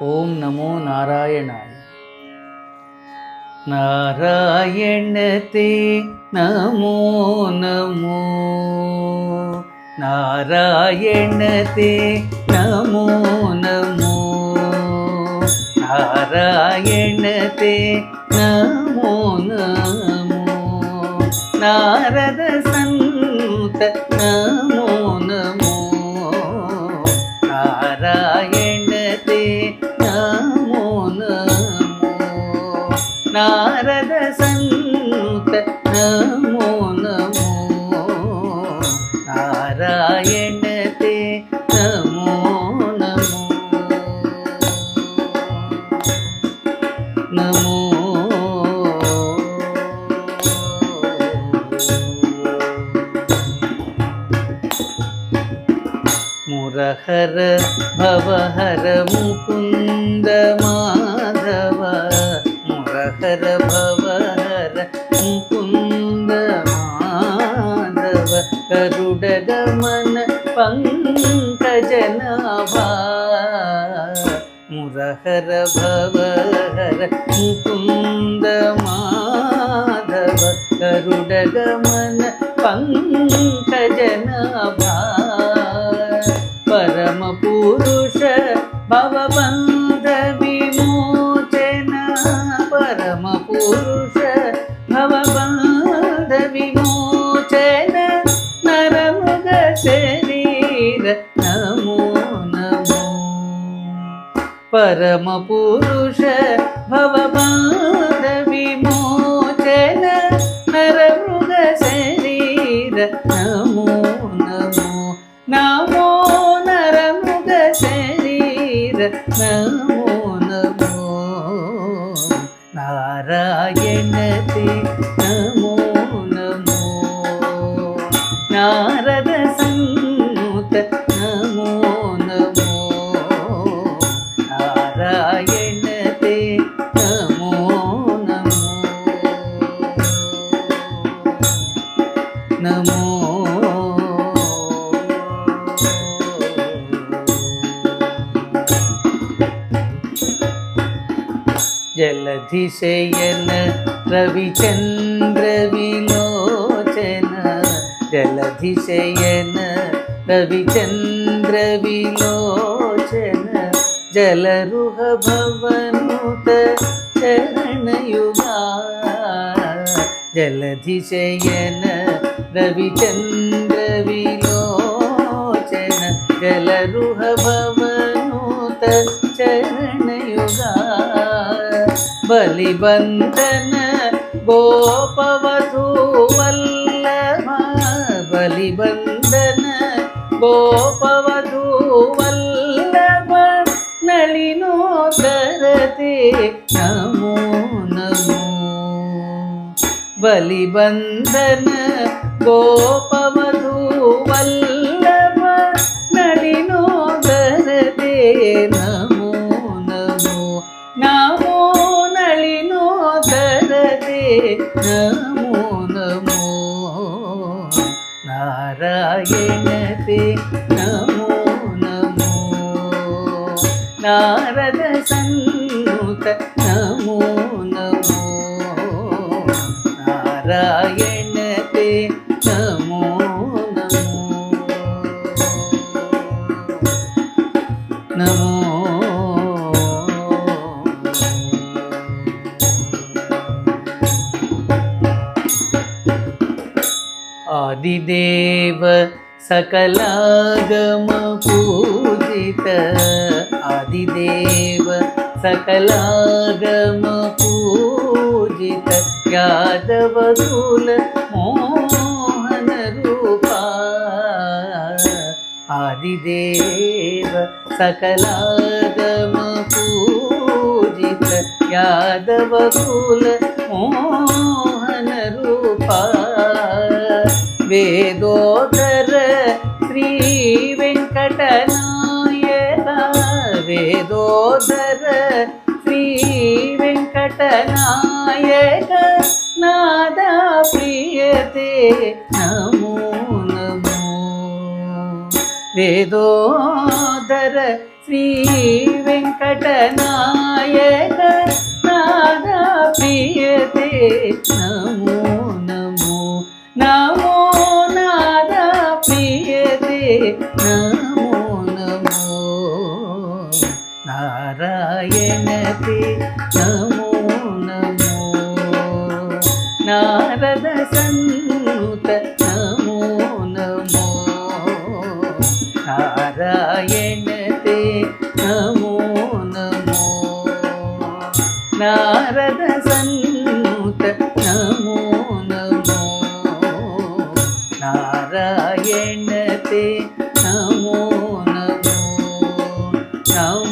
ओम नमो नारायणाय। नारायण ते नमो नमो, नारायण ते नमो नमो, नारायण ते नमो नमो, नारद संत नमो नमो, नारायण ते नमो नमो, नारद संत नमो नमो, नारायण ते नमो नमो, नमो मुरहर भवहर मुकुंद माधव, मुरहर भवहर मुकुंद माधव, गरुडगमन पंकजनाभा, मुरहर भवहर मुकुंद माधव, गरुडगमन पंकजनाभा, परम पुरुष भवबंध विमोचन, परम पुरुष भवबंध विमोचन, नरमुग शरीर नमो नमो, परम पुरुष भवबंध विमोचन, नरमुग शरीर नमो नमो, नमो नरमुग शरीर नमो नमो, नारायण ते नमो नमो, नारद संत नमो नमो, नारायण ते नमो नमो, नमो जलधिशयन रविचंद्र विलोचन, जलधिशयन रविचंद्र विलोचन, जलरुह भवनुत चरणयुगा, जलधिशयन रविचंद्र विलोचन, जलरुह भवनुत चरणयुगा, बलिबंधन गोपवधू वल्लभ, बलिबंधन गोपवधू वल्लभ, नलिनोदर ते नमो नमो, बलिबंधन गोपवधू वल्लभ, नलिनोदर ते नमो नमो, नमो नलिनोदर ते नमो नमो, नारायण ते नमो नमो, नारद संत नमो नमो, नारायण ते नमो नमो, नमो आदिदेव सकलागम पूजित, आदिदेव सकलागम पूजित, यादव कुल मोहन रूपा, आदिदेव सकलागम पूजित, यादव कुल मोहन रूपा, वेदोदर श्री वेंकटनायक, वेदोदर श्री वेंकटनायक, नादा प्रियते नमो नमो, वेदोदर श्री వెంకటనాయక నాదా ప్రియతే నమో నమో నమో నాదా ప్రియతే నమో నమో నారాయణతే నమో నమో నారద సన్నుత నమో నమో నారాయణతే నమో నమో నారద సన్నుత నమో నమో నారాయణతే నమో నమో నమో